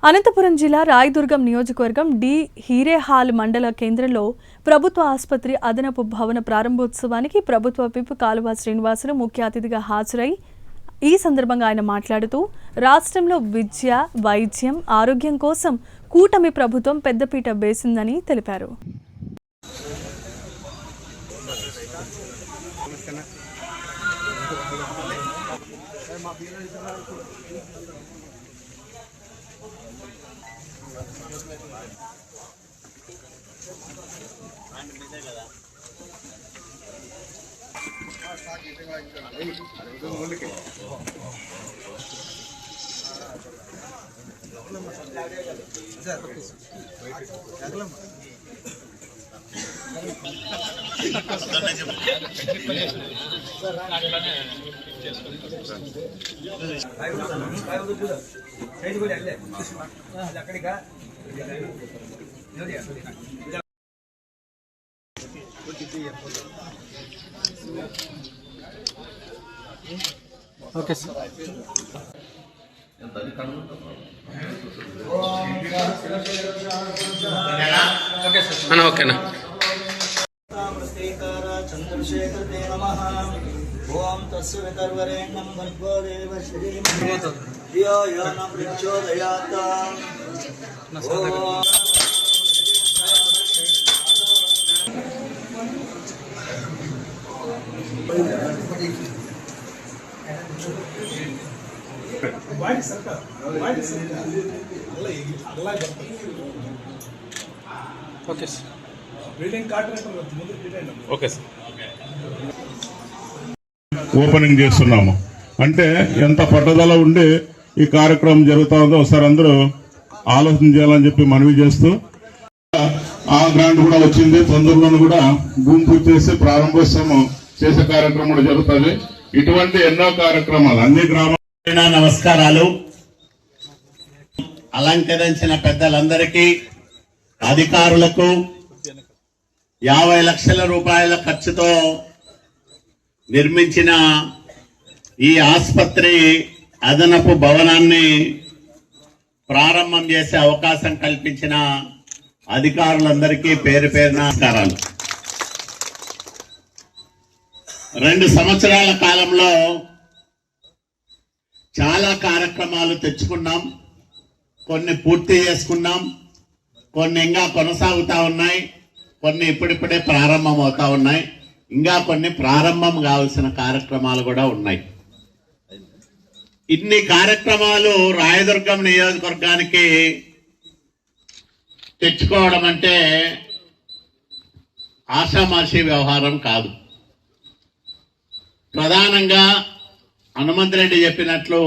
అనంతపురం జిల్లా రాయదుర్గం నియోజకవర్గం డి హీరేహాల్ మండల కేంద్రంలో ప్రభుత్వ ఆసుపత్రి అదనపు భవన ప్రారంభోత్సవానికి ప్రభుత్వ విప్ కాలువ శ్రీనివాసులు ముఖ్య అతిథిగా హాజరై ఈ సందర్భంగా ఆయన మాట్లాడుతూ రాష్ట్రంలో విద్య, వైద్యం, ఆరోగ్యం కోసం కూటమి ప్రభుత్వం పెద్దపీట వేసిందని తెలిపారు. Okay sir. ఓకేనా. చంద్రశేఖరే నమః. ఓం తస్య వితర్వరేణ్యం భర్గో దేవశ్రీ ధియో యో న ప్రచోదయాత్. Okay sir. Okay sir. Opening చేస్తున్నాము అంటే ఎంత పట్టుదల ఉండి ఈ కార్యక్రమం జరుగుతా ఉందో ఒకసారి అందరూ ఆలోచన చేయాలని చెప్పి మనవి చేస్తూ ఆ గ్రాంట్ కూడా వచ్చింది. తొందరలోనూ కూడా భూమి పూజ చేసి ప్రారంభోత్సవం చేసే కార్యక్రమం కూడా జరుగుతుంది. ఇటువంటి ఎన్నో కార్యక్రమాలు అన్ని గ్రామాలు. నమస్కారాలు. అలంకరించిన పెద్దలందరికీ, అధికారులకు 50 లక్షల రూపాయల ఖర్చుతో నిర్మించిన ఈ ఆసుపత్రి అదనపు భవనాన్ని ప్రారంభం చేసే అవకాశం కల్పించిన అధికారులందరికీ పేరు పేరున నమస్కారాలు. 2 సంవత్సరాల కాలంలో చాలా కార్యక్రమాలు తెచ్చుకున్నాం. కొన్ని పూర్తి చేసుకున్నాం, కొన్ని ఇంకా కొనసాగుతా ఉన్నాయి, కొన్ని ఇప్పుడిప్పుడే ప్రారంభం అవుతా ఉన్నాయి, ఇంకా కొన్ని ప్రారంభం కావాల్సిన కార్యక్రమాలు కూడా ఉన్నాయి. ఇన్ని కార్యక్రమాలు రాయదుర్గం నియోజకవర్గానికి తెచ్చుకోవడం అంటే ఆషామాషి వ్యవహారం కాదు. ప్రధానంగా హనుమంత్ రెడ్డి చెప్పినట్లు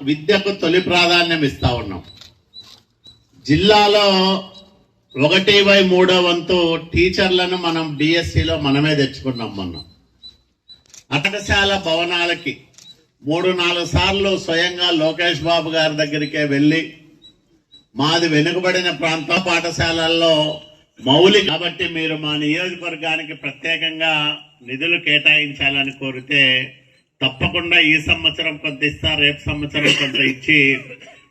విద్యకు తొలి ప్రాధాన్యం ఇస్తా ఉన్నాం. జిల్లాలో 1/3 వంతు టీచర్లను మనం డిఎస్సిలో మనమే తెచ్చుకున్నాం. మొన్న పాఠశాల భవనాలకి 3-4 సార్లు స్వయంగా లోకేష్ బాబు గారి దగ్గరికే వెళ్ళి మాది వెనుకబడిన ప్రాంత పాఠశాలల్లో మౌలిక కాబట్టి మీరు మా నియోజకవర్గానికి ప్రత్యేకంగా నిధులు కేటాయించాలని కోరితే తప్పకుండా ఈ సంవత్సరం కొంత ఇస్తా, రేపు సంవత్సరం కొంత ఇచ్చి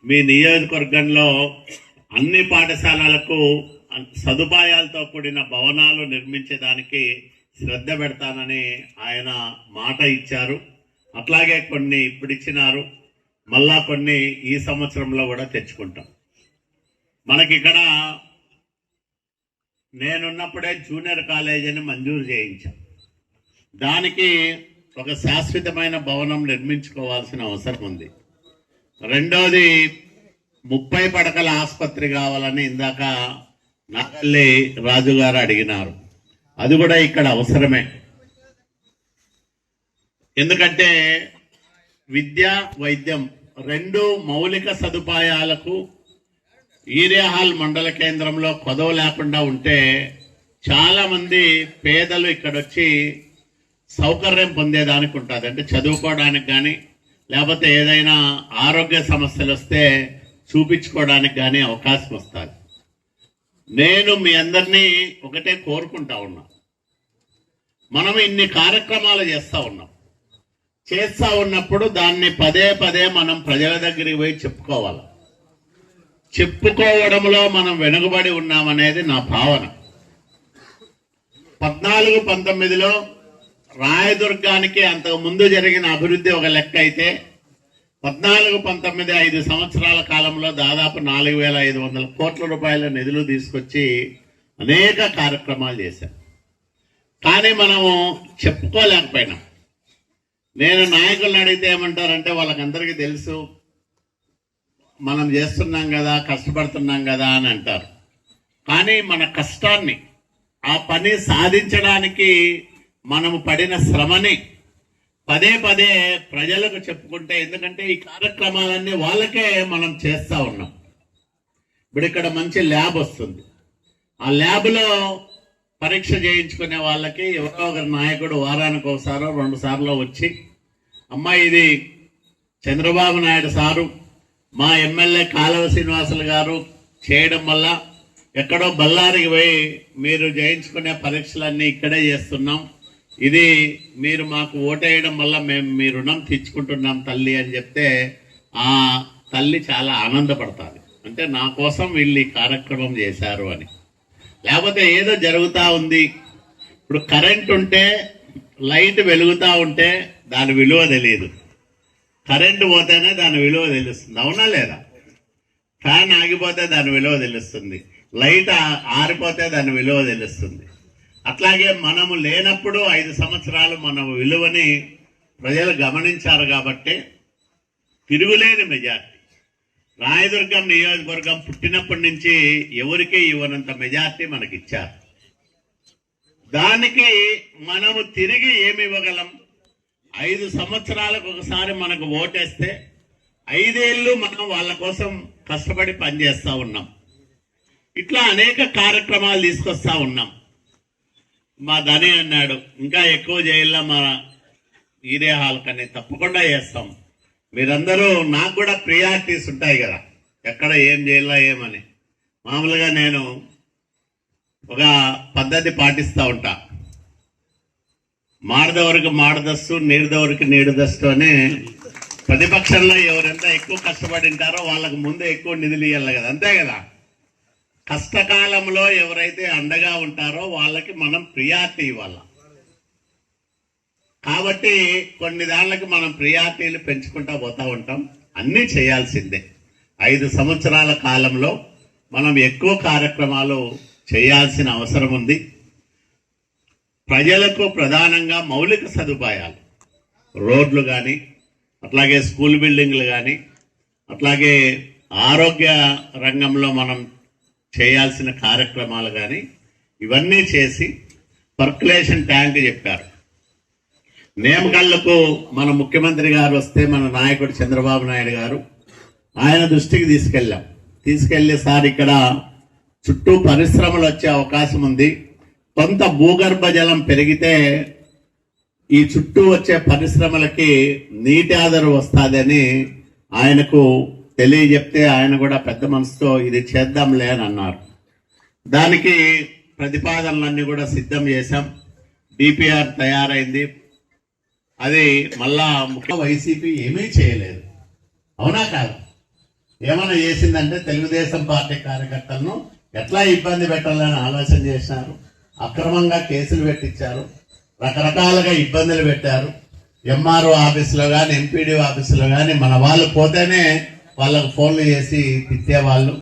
మీ నియోజకవర్గంలో అన్ని పాఠశాలలకు సదుపాయాలతో కూడిన భవనాలు నిర్మించేదానికి శ్రద్ధ పెడతానని ఆయన మాట ఇచ్చారు. అట్లాగే కొన్ని ఇప్పుడు ఇచ్చినారు, మళ్ళా కొన్ని ఈ సంవత్సరంలో కూడా తెచ్చుకుంటాం. మనకిక్కడ నేనున్నప్పుడే జూనియర్ కాలేజీని మంజూరు చేయించాం. దానికి ఒక శాశ్వతమైన భవనం నిర్మించుకోవాల్సిన అవసరం ఉంది. రెండోది 30 పడకల ఆసుపత్రి కావాలని ఇందాక నాగల్లి రాజు గారు అడిగినారు. అది కూడా ఇక్కడ అవసరమే. ఎందుకంటే విద్య, వైద్యం 2 మౌలిక సదుపాయాలకు హీరేహాల్ మండల కేంద్రంలో కొదవ లేకుండా ఉంటే చాలా మంది పేదలు ఇక్కడొచ్చి సౌకర్యం పొందేదానికి ఉంటుంది. అంటే చదువుకోవడానికి కానీ లేకపోతే ఏదైనా ఆరోగ్య సమస్యలు వస్తే చూపించుకోవడానికి కానీ అవకాశం వస్తుంది. నేను మీ అందరినీ ఒకటే కోరుకుంటా ఉన్నా, మనం ఇన్ని కార్యక్రమాలు చేస్తూ ఉన్నాం. చేస్తా ఉన్నప్పుడు దాన్ని పదే పదే మనం ప్రజల దగ్గరికి పోయి చెప్పుకోవాలి. చెప్పుకోవడంలో మనం వెనుకబడి ఉన్నామనేది నా భావన. 14-19లో రాయదుర్గానికి అంతకు ముందు జరిగిన అభివృద్ధి ఒక లెక్క అయితే 14-19 5 సంవత్సరాల కాలంలో దాదాపు 4,500 కోట్ల రూపాయల నిధులు తీసుకొచ్చి అనేక కార్యక్రమాలు చేశాం. కానీ మనము చెప్పుకోలేకపోయినాం. నేను నాయకులను అడిగితే ఏమంటారంటే వాళ్ళకందరికీ తెలుసు, మనం చేస్తున్నాం కదా, కష్టపడుతున్నాం కదా అని అంటారు. కానీ మన కష్టాన్ని, ఆ పని సాధించడానికి మనము పడిన శ్రమని పదే పదే ప్రజలకు చెప్పుకుంటే, ఎందుకంటే ఈ కార్యక్రమాలన్నీ వాళ్ళకే మనం చేస్తా ఉన్నాం. ఇప్పుడు ఇక్కడ మంచి ల్యాబ్ వస్తుంది. ఆ ల్యాబ్లో పరీక్ష చేయించుకునే వాళ్ళకి ఎవరో ఒకరి నాయకుడు వారానికి ఒకసారో 2 సార్లు వచ్చి, అమ్మా ఇది చంద్రబాబు నాయుడు సారు, మా ఎమ్మెల్యే కాలువ శ్రీనివాసులు గారు చేయడం వల్ల ఎక్కడో బళ్ళారికి పోయి మీరు చేయించుకునే పరీక్షలన్నీ ఇక్కడే చేస్తున్నాం, ఇది మీరు మాకు ఓటేయడం వల్ల మేము మీ రుణం తీర్చుకుంటున్నాం తల్లి అని చెప్తే ఆ తల్లి చాలా ఆనందపడతాది. అంటే నా కోసం వీళ్ళు ఈ కార్యక్రమం చేశారు అని. లేకపోతే ఏదో జరుగుతూ ఉంది. ఇప్పుడు కరెంట్ ఉంటే, లైట్ వెలుగుతూ ఉంటే దాని విలువ తెలియదు, కరెంటు పోతేనే దాని విలువ తెలుస్తుంది. అవునా లేదా? ఫ్యాన్ ఆగిపోతే దాని విలువ తెలుస్తుంది, లైట్ ఆరిపోతే దాని విలువ తెలుస్తుంది. అట్లాగే మనము లేనప్పుడు 5 సంవత్సరాలు మన విలువని ప్రజలు గమనించారు. కాబట్టి తిరుగులేని మెజార్టీ. రాయదుర్గం నియోజకవర్గం పుట్టినప్పటి నుంచి ఎవరికీ ఇవ్వనంత మెజార్టీ మనకిచ్చారు. దానికి మనము తిరిగి ఏమి ఇవ్వగలం? 5 సంవత్సరాలకు ఒకసారి మనకు ఓటేస్తే 5 ఏళ్ళు మనం వాళ్ళ కోసం కష్టపడి పనిచేస్తా ఉన్నాం. ఇట్లా అనేక కార్యక్రమాలు తీసుకొస్తా ఉన్నాం. మా ధని అన్నాడు ఇంకా ఎక్కువ చేయాల మా ఈడే హాల్ కని, తప్పకుండా చేస్తాం. మీరందరూ, నాకు కూడా ప్రియారిటీస్ ఉంటాయి కదా, ఎక్కడ ఏం చేయాలా ఏమని. మామూలుగా నేను ఒక పద్ధతి పాటిస్తూ ఉంటా. మాడదవరకు మాడదస్తు, నీడదవరకు నీడదస్తు అని. ప్రతిపక్షంలో ఎవరెంత ఎక్కువ కష్టపడి ఉంటారో వాళ్ళకు ముందు ఎక్కువ నిధులు ఇవ్వాలి కదా, అంతే కదా. కష్టకాలంలో ఎవరైతే అండగా ఉంటారో వాళ్ళకి మనం ప్రియారిటీ ఇవ్వాలి. కాబట్టి కొన్ని దానికి మనం ప్రియారిటీలు పెంచుకుంటా పోతా ఉంటాం. అన్నీ చేయాల్సిందే. 5 సంవత్సరాల కాలంలో మనం ఎక్కువ కార్యక్రమాలు చేయాల్సిన అవసరం ఉంది. ప్రజలకు ప్రధానంగా మౌలిక సదుపాయాలు, రోడ్లు కానీ, అట్లాగే స్కూల్ బిల్డింగ్లు కానీ, అట్లాగే ఆరోగ్య రంగంలో మనం చేయాల్సిన కార్యక్రమాలు కానీ, ఇవన్నీ చేసి పర్కులేషన్ ట్యాంక్ చెప్పారు. నేమకల్లకు మన ముఖ్యమంత్రి గారు వస్తే మన నాయకుడు చంద్రబాబు నాయుడు గారు ఆయన దృష్టికి తీసుకెళ్లి సార్ ఇక్కడ చుట్టూ పరిశ్రమలు వచ్చే అవకాశం ఉంది, కొంత భూగర్భ జలం పెరిగితే ఈ చుట్టూ వచ్చే పరిశ్రమలకి నీటి ఆధారం వస్తుందని ఆయనకు తెలియజెప్తే ఆయన కూడా పెద్ద మనసుతో ఇది చేద్దాంలే అని అన్నారు. దానికి ప్రతిపాదనలన్నీ కూడా సిద్ధం చేశాం. డిపిఆర్ తయారైంది. అది మళ్ళా ముఖ్య వైసీపీ ఏమీ చేయలేదు. అవునా కాదు? ఏమైనా చేసిందంటే తెలుగుదేశం పార్టీ కార్యకర్తలను ఎట్లా ఇబ్బంది పెట్టాలని ఆలోచన చేసినారు. అక్రమంగా కేసులు పెట్టించారు, రకరకాలుగా ఇబ్బందులు పెట్టారు. ఎంఆర్ఓ ఆఫీసులో కానీ, ఎంపీడీ ఆఫీసులో కానీ మన వాళ్ళు పోతేనే వాళ్ళకు ఫోన్లు చేసి తిట్టేవాళ్ళు.